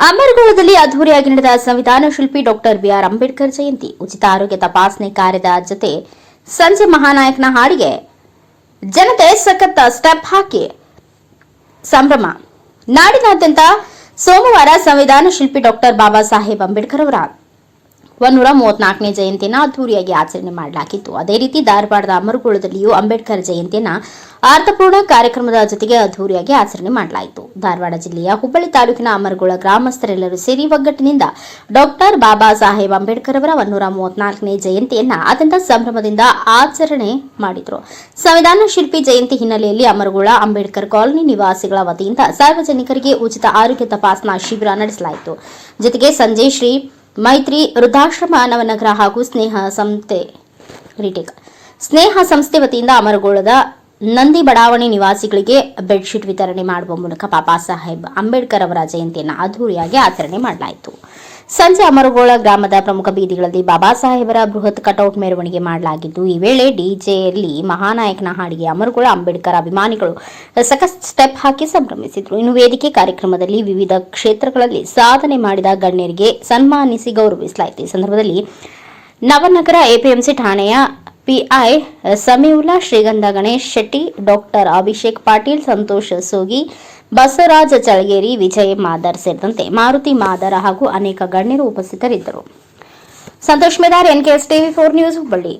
ಅಮರಗೋಳದಲ್ಲಿ ಅದ್ದೂರಿಯಾಗಿ ನಡೆದ ಸಂವಿಧಾನ ಶಿಲ್ಪಿ ಡಾಕ್ಟರ್ ಬಿಆರ್ ಅಂಬೇಡ್ಕರ್ ಜಯಂತಿ ಉಚಿತ ಆರೋಗ್ಯ ತಪಾಸಣೆ ಕಾರ್ಯದ ಜೊತೆ ಸಂಜೆ ಮಹಾನಾಯಕನ ಹಾಡಿಗೆ ಜನತೆ ಸಖತ್ ಸ್ಟೆಪ್ ಹಾಕಿ ಸಂಭ್ರಮ. ನಾಡಿನಾದ್ಯಂತ ಸೋಮವಾರ ಸಂವಿಧಾನ ಶಿಲ್ಪಿ ಡಾಕ್ಟರ್ ಬಾಬಾ ಸಾಹೇಬ್ ಅಂಬೇಡ್ಕರ್ ಅವರ 134ನೇ ಜಯಂತಿಯನ್ನು ಅದ್ದೂರಿಯಾಗಿ ಆಚರಣೆ ಮಾಡಲಾಗಿತ್ತು. ಅದೇ ರೀತಿ ಧಾರವಾಡದ ಅಮರಗೋಳದಲ್ಲಿಯೂ ಅಂಬೇಡ್ಕರ್ ಜಯಂತಿಯನ್ನು ಅರ್ಥಪೂರ್ಣ ಕಾರ್ಯಕ್ರಮದ ಜೊತೆಗೆ ಅದ್ದೂರಿಯಾಗಿ ಆಚರಣೆ ಮಾಡಲಾಯಿತು. ಧಾರವಾಡ ಜಿಲ್ಲೆಯ ಹುಬ್ಬಳ್ಳಿ ತಾಲೂಕಿನ ಅಮರಗೋಳ ಗ್ರಾಮಸ್ಥರೆಲ್ಲರೂ ಸೇರಿ ಒಗ್ಗಟ್ಟಿನಿಂದ ಡಾಕ್ಟರ್ ಬಾಬಾ ಸಾಹೇಬ್ ಅಂಬೇಡ್ಕರ್ ಅವರ 134ನೇ ಜಯಂತಿಯನ್ನು ಅತ್ಯಂತ ಸಂಭ್ರಮದಿಂದ ಆಚರಣೆ ಮಾಡಿದರು. ಸಂವಿಧಾನ ಶಿಲ್ಪಿ ಜಯಂತಿ ಹಿನ್ನೆಲೆಯಲ್ಲಿ ಅಮರಗೋಳ ಅಂಬೇಡ್ಕರ್ ಕಾಲೋನಿ ನಿವಾಸಿಗಳ ವತಿಯಿಂದ ಸಾರ್ವಜನಿಕರಿಗೆ ಉಚಿತ ಆರೋಗ್ಯ ತಪಾಸಣಾ ಶಿಬಿರ ನಡೆಸಲಾಯಿತು. ಜೊತೆಗೆ ಸಂಜೆ ಶ್ರೀ ಮೈತ್ರಿ ವೃದ್ಧಾಶ್ರಮ ನವನಗರ ಹಾಗೂ ಸ್ನೇಹ ಸಂಸ್ಥೆ ವತಿಯಿಂದ ಅಮರಗೋಳದ ನಂದಿ ಬಡಾವಣೆ ನಿವಾಸಿಗಳಿಗೆ ಬೆಡ್ಶೀಟ್ ವಿತರಣೆ ಮಾಡುವ ಮೂಲಕ ಬಾಬಾ ಸಾಹೇಬ್ ಅಂಬೇಡ್ಕರ್ ಅವರ ಜಯಂತಿಯನ್ನು ಅದ್ದೂರಿಯಾಗಿ ಆಚರಣೆ ಮಾಡಲಾಯಿತು. ಸಂಜೆ ಅಮರಗೋಳ ಗ್ರಾಮದ ಪ್ರಮುಖ ಬೀದಿಗಳಲ್ಲಿ ಬಾಬಾ ಸಾಹೇಬರ ಬೃಹತ್ ಕಟೌಟ್ ಮೆರವಣಿಗೆ ಮಾಡಲಾಗಿದ್ದು, ಈ ವೇಳೆ ಡಿಜೆಯಲ್ಲಿ ಮಹಾನಾಯಕನ ಹಾಡಿಗೆ ಅಮರಗೋಳ ಅಂಬೇಡ್ಕರ್ ಅಭಿಮಾನಿಗಳು ಸಖತ್ ಸ್ಟೆಪ್ ಹಾಕಿ ಸಂಭ್ರಮಿಸಿದರು. ಇನ್ನು ವೇದಿಕೆ ಕಾರ್ಯಕ್ರಮದಲ್ಲಿ ವಿವಿಧ ಕ್ಷೇತ್ರಗಳಲ್ಲಿ ಸಾಧನೆ ಮಾಡಿದ ಗಣ್ಯರಿಗೆ ಸನ್ಮಾನಿಸಿ ಗೌರವಿಸಲಾಯಿತು. ಈ ಸಂದರ್ಭದಲ್ಲಿ ನವನಗರ ಎಪಿಎಂಸಿ ಠಾಣೆಯ ಪಿಐ ಸಮೀವುಲ್ಲಾ, ಶ್ರೀಗಂಧ ಗಣೇಶ್ ಶೆಟ್ಟಿ, ಡಾಕ್ಟರ್ ಅಭಿಷೇಕ್ ಪಾಟೀಲ್, ಸಂತೋಷ್ ಸೋಗಿ, ಬಸವರಾಜ ಚಳಗೇರಿ, ವಿಜಯ್ ಮಾದರ್ ಸೇರಿದಂತೆ ಮಾರುತಿ ಮಾದರ ಹಾಗೂ ಅನೇಕ ಗಣ್ಯರು ಉಪಸ್ಥಿತರಿದ್ದರು. Santosh Medar, NKS TV4 news, Hubballi.